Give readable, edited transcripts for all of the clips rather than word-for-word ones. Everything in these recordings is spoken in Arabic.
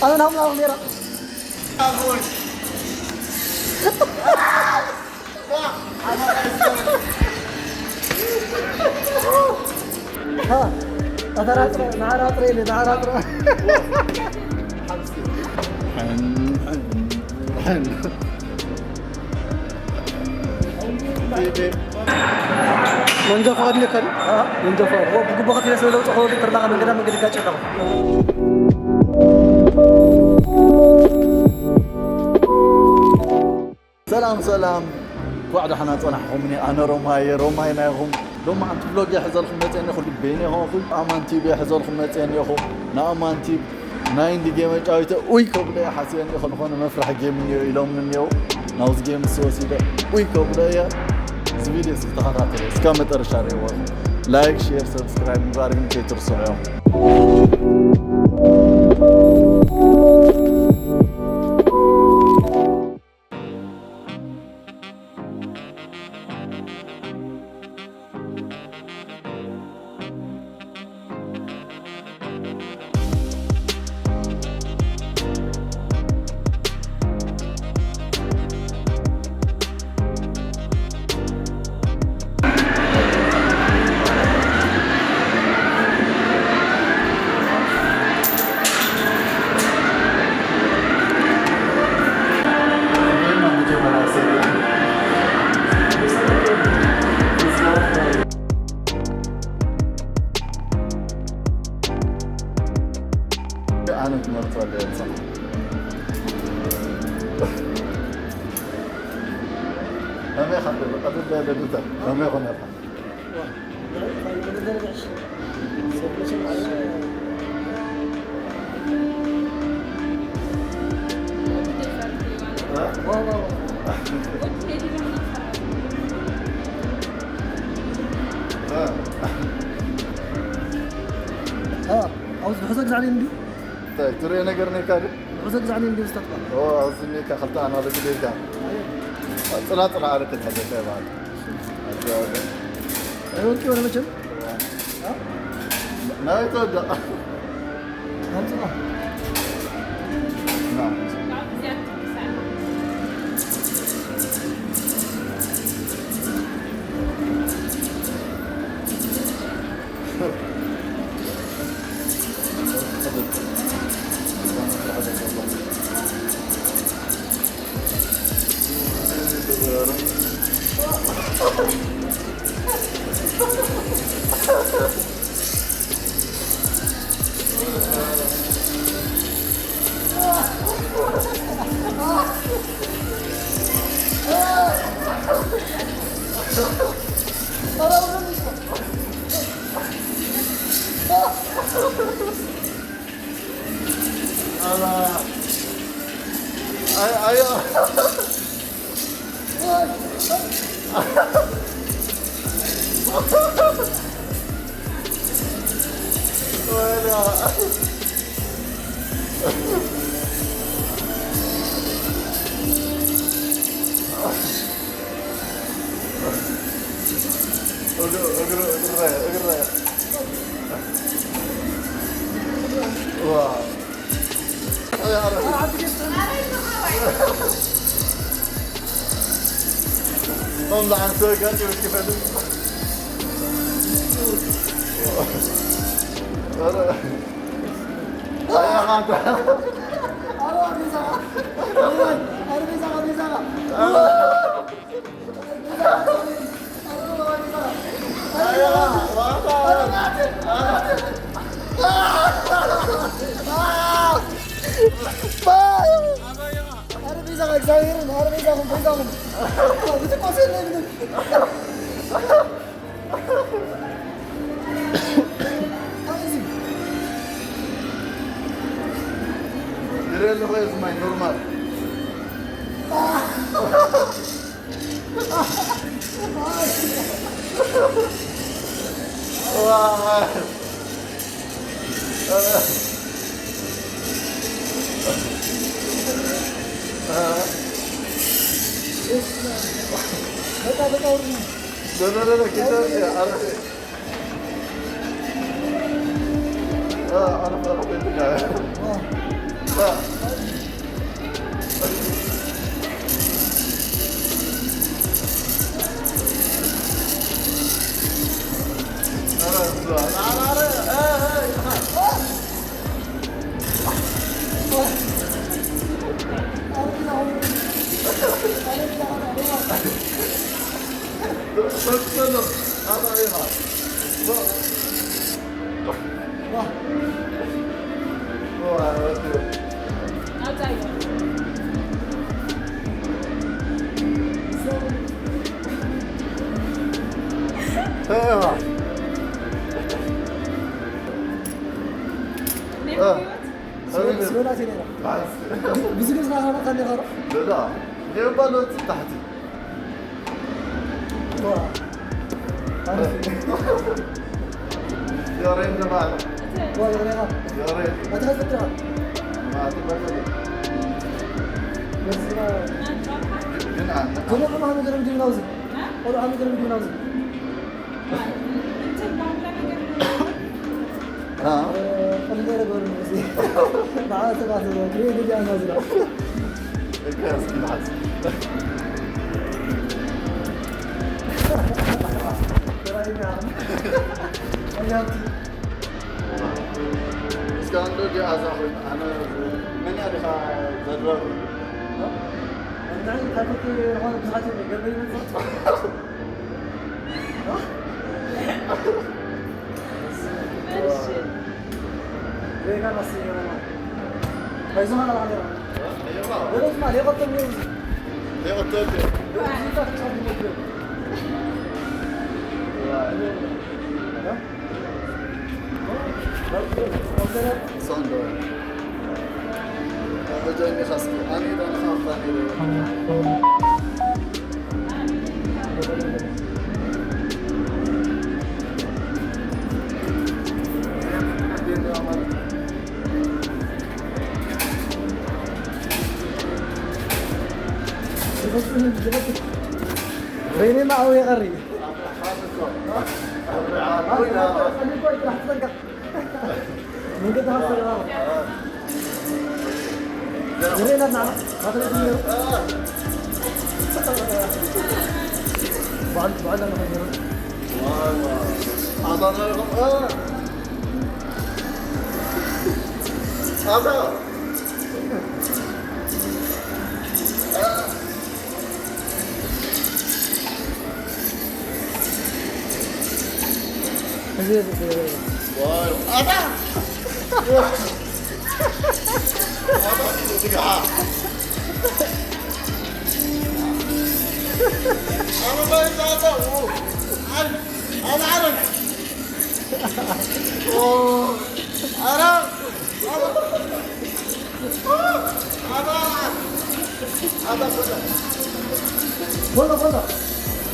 أنا نعم لا غيره. ها أثرات نهار أطريلي نهار أطريلي. منجا فاضي كان منجا فاضي هو بقول بقى كده سوينا وتأخذ ترنا من كده من كده كذا. سلام وعد حنا صنحهم مني أنا روماي ناهم لما أنت بلوج يحزلكم متين يخل بيني هون أمانتي بيحزلكم متين يخو نا أمانتي ناين دي جيم جايته ويكبل حسين يخل هون مفرح جيم يوم من يوم ناوز جيم سوسيدا ويكبل يا زميلي استخارات سكامت أرشاري لايك شير سبسكرايب مبارك نكي ترسلوا أنا تمرت ولا صح؟ ما يخبر قبل لا دوتا ما يخون يفهم. عاوز بحزق زعلين دي طيب ترى أنا قرني كاري بحزق زعلين دي مستقبل أصلني كخلطان هذا كده كان طلع عارف هذا كده بعد أيوة كيف أنا مشل ما يتوجع نعم طلع عن سوق انت كيف هذا يا غاد ريال غير ماي نورمال بقى ورني لا كده عرفت عرفت I'll tell you. سوينا سينا بزيك ما هذا كان يغرق لا غير بالوت تحت يا ريت معنا والله يا ريت ما تهزر ما تبغى بس جنان كنا ما هم يقدرون يجيبون نوزي ولا هم يقدرون يجيبون نوزي ها خلينا نقول نوزي بعد تبعت كريم يجي على نوزي الكاس بالعكس كان لو جاء زاخر انا من يعرف زرر أنا عندي خلفية هون بساعتين قبل من فترة ليه كان أصلي يوم ما يزمان على عليه ايوه ليه اسمع ليه قطع ميوزي ليه قلت لك ليه تاخد صوت ميوزي صندوق بجاني خاصك انا اذا انا خاف بيني معه يغري من قد هالصغار يرينا نعم هذا اللي بعد أنا مجنون أعطانا لكم هذا واو هذا أنا ما يتعطى أنا عارف عرف بولا بولا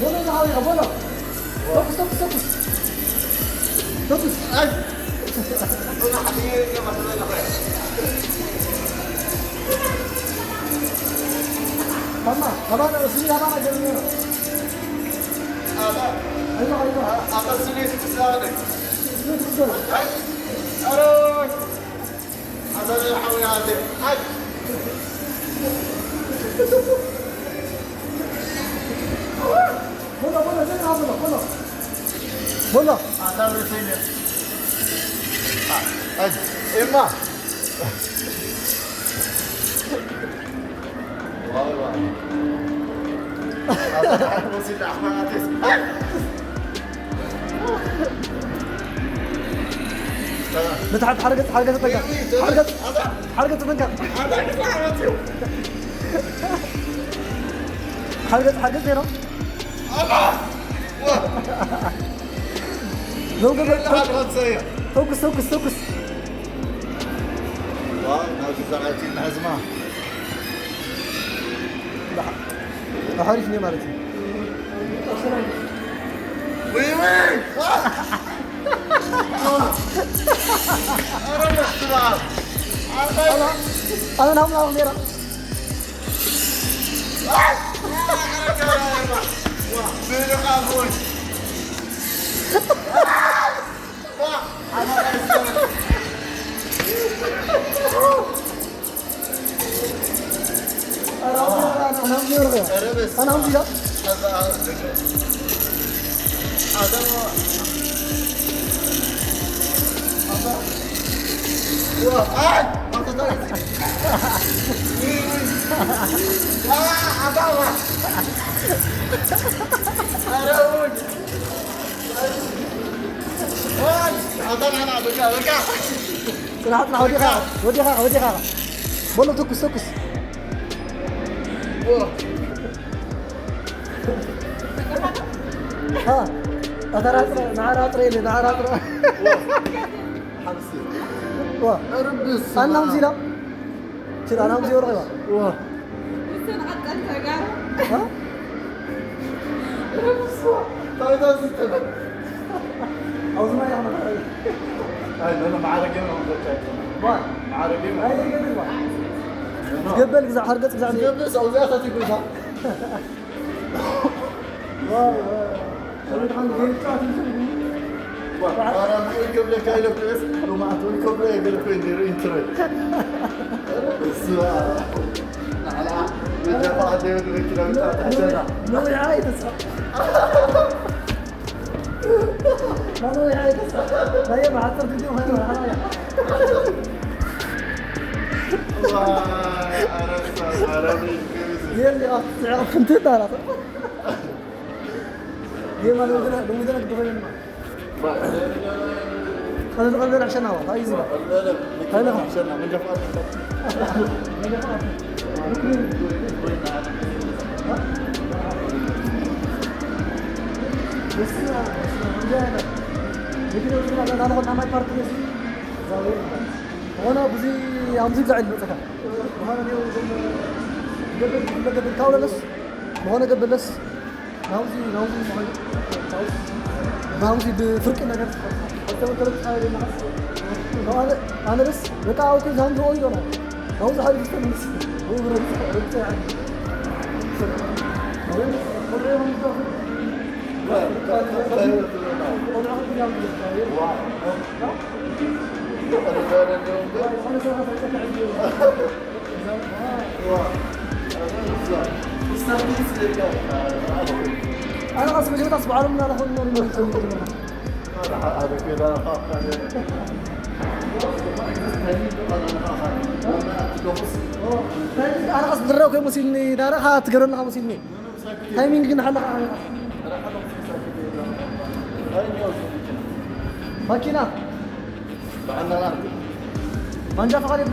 بولا يا حبيبي بولا فوكس فوكس فوكس فوكس أي أنا حبيبي كما تقول ماما هذا سيدي هذا جميل هذا أيوة أيوة هذا سنيس كسانك سيدي أروي هذا اللي حوي هذا أي بولا بولا زين هذا بولا بولا هذا اللي سيني أي إما والله هذا حق سيد أحمد بتحب حركة تنقل حركة تنقل حركة هنا لو قبل فوكس فوكس فوكس ناوي زرعتي الهزمة لا حارفني مالتي وي أنا نعم لا غيره أنا هم فيها صراحة ودي خاغ والله تكس ها أترى نعرة واه أنا هم زينا شيل أنا هم زي ورقة واه ها أو زمان يا أحمد أنا معاركين معاركين قبل قزع حرقت قزع قبل سوزياتها تقولها واي خلينا عند أنا أقول قبل كايلو بس وما أقول قبل يقول لك إني إنتري السؤال على بالجفاء اللي يقول لك لو تعتذر نوي عايد أسرع ما نوي عايد أسرع لا يبغى حتى فيديو هذا حرايا عربي يلي تعرف أنت تعرف يما لو بدنا دخلنا خلينا عشان هوا هاي زين خلينا عشان من جفاء بس جانا لكن أنا أخذ معي بارتي وأنا بزي أمزيج زعل بسكان وأنا اليوم قبل كاولا لس وأنا قبل لس ناوزي بفرق أنا قلت أنت حاجة أنا بس بقى أوكي زمان هو يدور ناوزي حاجة بس هو رد يعني أنا أصبح جبت أصبح على من أنا أخذ من هذا كذا أنا قصد الروك مسلمي دارا خات قرنا مسلمي هاي مين كنا حنا ماكينة بعنا نعرف من جا فقط يبدو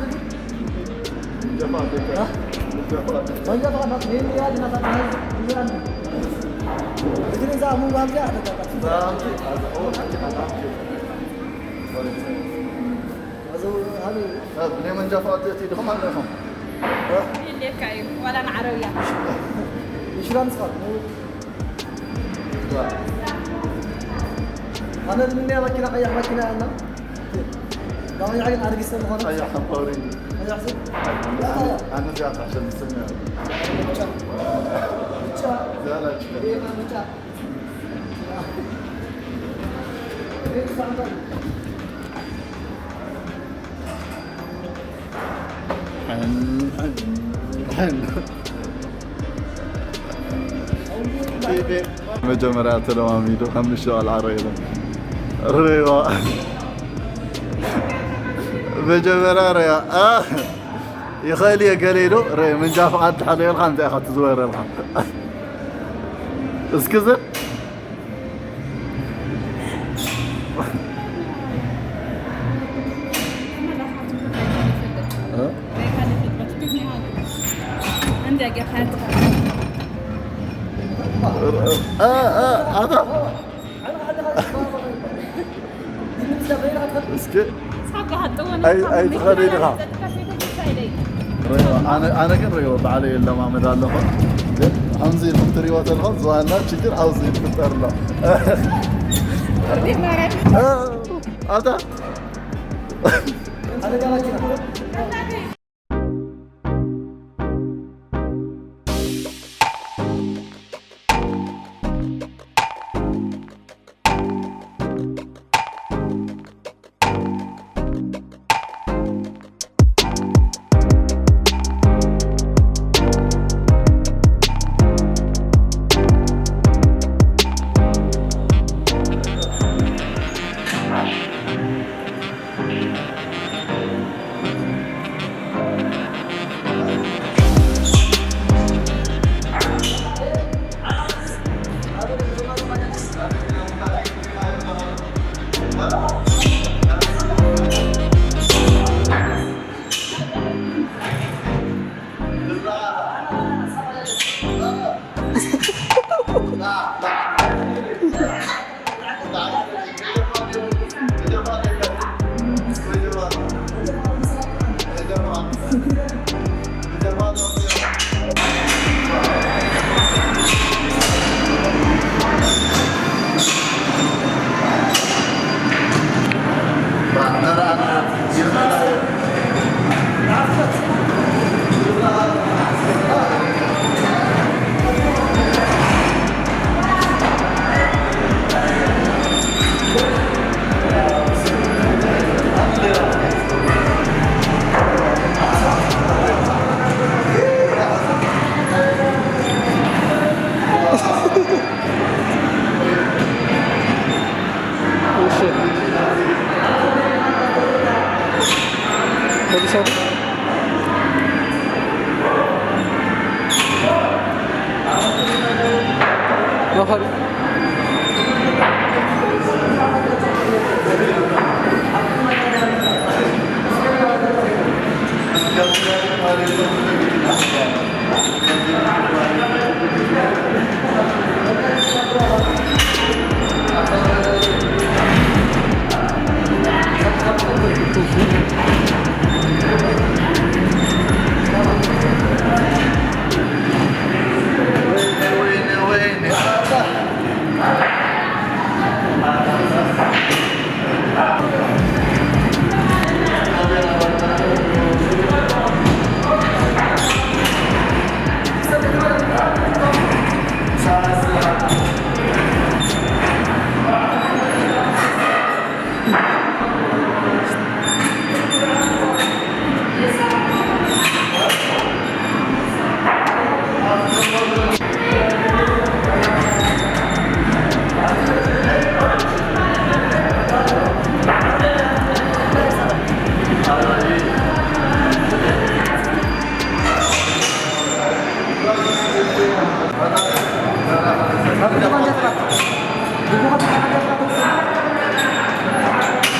جفاء من جا فقط مين يا دينا فقط لكن إذا مو قام جاء هذا بني من جفاء تيدهم عليهم اللي كايو ولا نعرفيا إيشلون صار أنا مني ماكينة قيح ماكينة أنا لا يعني أنا قصة مهنا أي حماري أي حسين أنا جات عشان نسمع لا لا مجمرات الأماميدو هم الشوال عريضة ريوة مجمرات ريا يا خالي يا قليلو ري من جاف عاد حالي الخام تأخذ تزوير الخام اسكزر عندي قفاتها هذا اسكي صعب حتى وانا أي تخلي لها أنا كن ريو بعلي إلا ما مدال له حمزي الفطري وتلهم زوانا شكر حمزي الفطر له هذا أنا قالك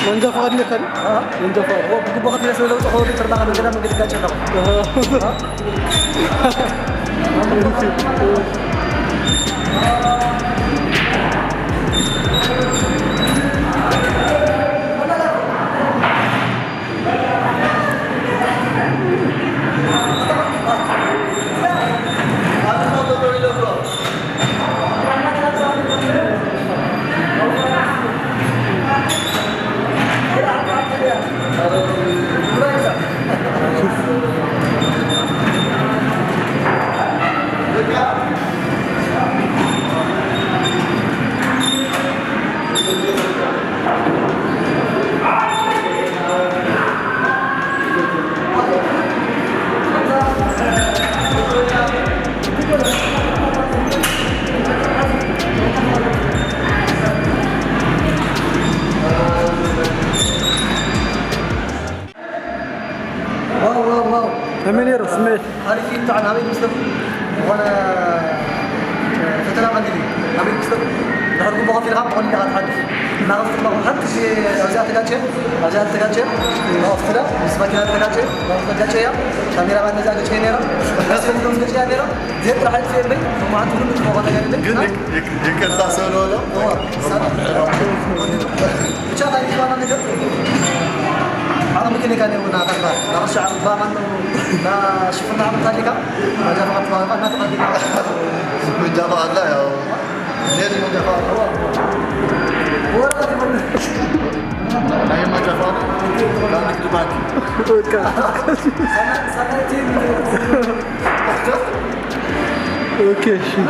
Manja fakad niya kan? Manja fakad. Oh, buku bakit nila sa loob ako rin terbangan ng ganang magiging kacang ako. Aminero, Smith. Hari ini tak nak ambil Muslim. Wana فتلا عندي عمل مسلم نهار بقى في الغاب قولي قاعد حد نعرف ما حد في أجزاء تكاتشة نعرف كذا اسمه كذا تكاتشة نعرف تكاتشة يا كاميرا بعد نزاع كذا نيرا بس في الدوم كذا نيرا زين راح تصير بي وما عاد تقول لك ما قاعد قلك يمكن تاسولو له إن شاء الله يجي وانا نقدر على ممكن كان يقول ناقص بقى ناقص على الضامن لا شوفنا عم تاليكا ما جاب فقط ما أنا تقدر من جفاء لا يا زين من جفاء هو قادر من لا ما جفاء لا نكتبك سنتين اوكي شي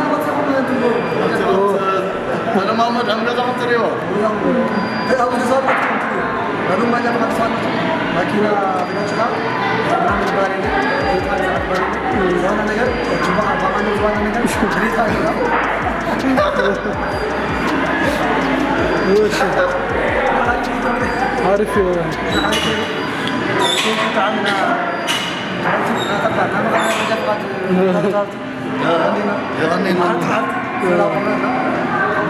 أنا ما مد هم كذا خطر يوم أول نزار lalu banyak manfaat makina dengan cakap orang berani kita sangat berani mana negara cuma apa mana mana negara cerita kita وش عارف كنت عندنا يغني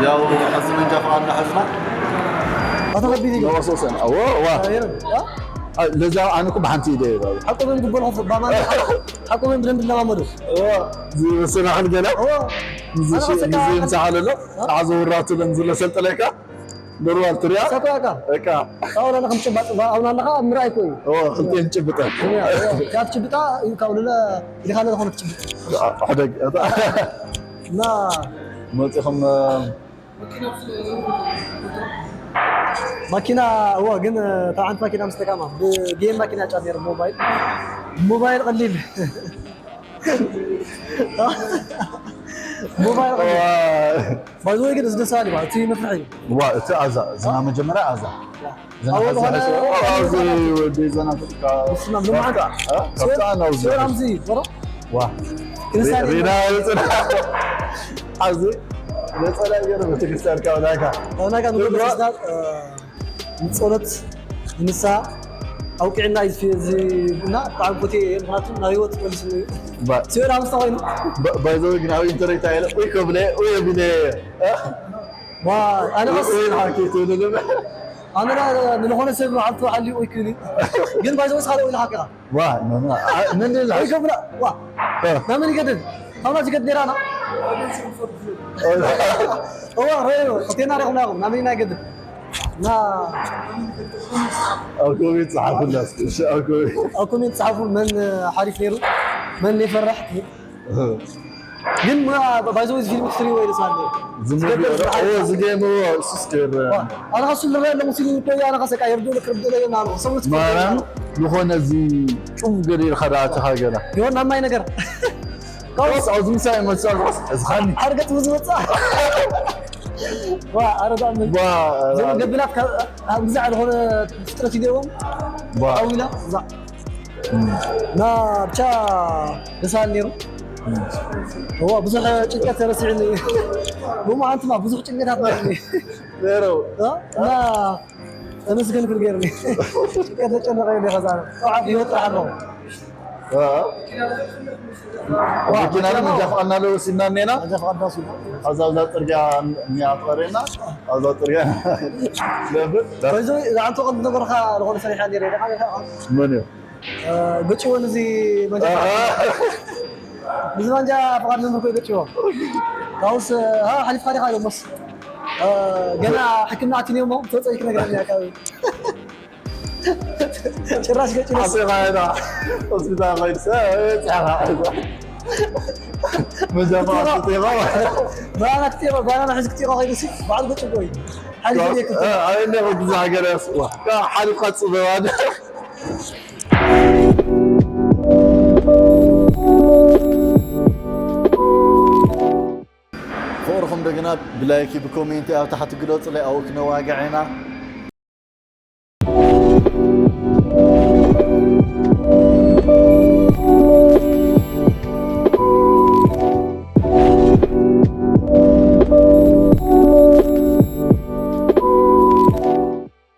يا حزن من جفاء الله حزنه أعتقد بيدي هو صوصا لذا أنا كم حنتي ده حقا من قبل حفظ بامان حقا من برند الله مدرس زي سنة عن جنا زي مسحال له عزور راتو لنزل سلت لك دروال تريا سكواكا إكا أولا أنا خمسة بات أولا أنا مرأي كوي خلتين شبتة كاب شبتة يكون لا اللي خلنا هون شبتة حدق لا ما تخم ماكينة هو قلنا طبعا ماكينة مستقامة بجيم ماكينة جادير موبايل قليل موبايل قليل بايزوي كده زد سالي بعد تي مفرحي وا تعزا زنا مجمرة عزا أول هذا زي ودي زنا فيك بس ما معك كابتن أو سوي رمزي ورا وا رينا يصير عزي نسأل أجر بتكسر كوناك أنا كان نقول بس نتصلت نساء أو كأننا في زي نا تعب بتي مراتو نايوت ولا شيء سوي رمز طويل بايزوي جناوي انتري تايل ويكبله ويبني أنا بس وين حكيتوا له أنا لا نلهون سيد معطوا علي ويكوني جن بايزوي صار وين حكيها واه من اللي ويكبله واه ما من يقدر أنا جد نيرانا هو رأيه قتينا رأيهم ناقم نامين ناقد نا أكو يتصحفوا الناس أكو يتصحفوا من حارف نيرو من يفرح جن ما بايزويز فيلم كثير وين صار زمبي هو زجيم هو سستر أنا خاصة لما مسلمين كوي أنا خاصة كأيردو لك ربنا لي نعم صوت ما يخون زي شوف قرير خدعت حاجة يهون نعم ما ينقر خلاص عاوزين ساعة ما تشارك بس خلني حرقت مزبوط صح واه أنا دائما زي ما قبلنا بزعل هون فترة اليوم أولا زع نا بشا رسال نيرو هو بزح شنكة رسعني مو ما أنت ما بزح شنكة هاتني نيرو لا أنا سكن كل غيرني شنكة شنو غيرني خزانة يوطلع عنه لكن أنا من جفنا له سناننا جفنا ناسو هذا ترجع نيات قرينا هذا ترجع لا بس إذا أنت قد نقول خا لغون فريحان يريد منو قلت شو نزي ما جاء بزمان جاء فقط نمر كوي قلت شو قاوس ها حلف خاري خاري بس جنا حكمنا عتني يوم توصل كنا قلنا كاوي شراش قلت له أصير هذا أصير غير ساعة مجمع كتير ما أنا كتير ما أنا حس كتير غير سي بعد قلت له حلف لي كتير أنا بدي زعجر أسوأ حلف قد صبوان فوركم دقنا بلايكي بكومنتي أو تحت قلوت لي أو كنا واقعنا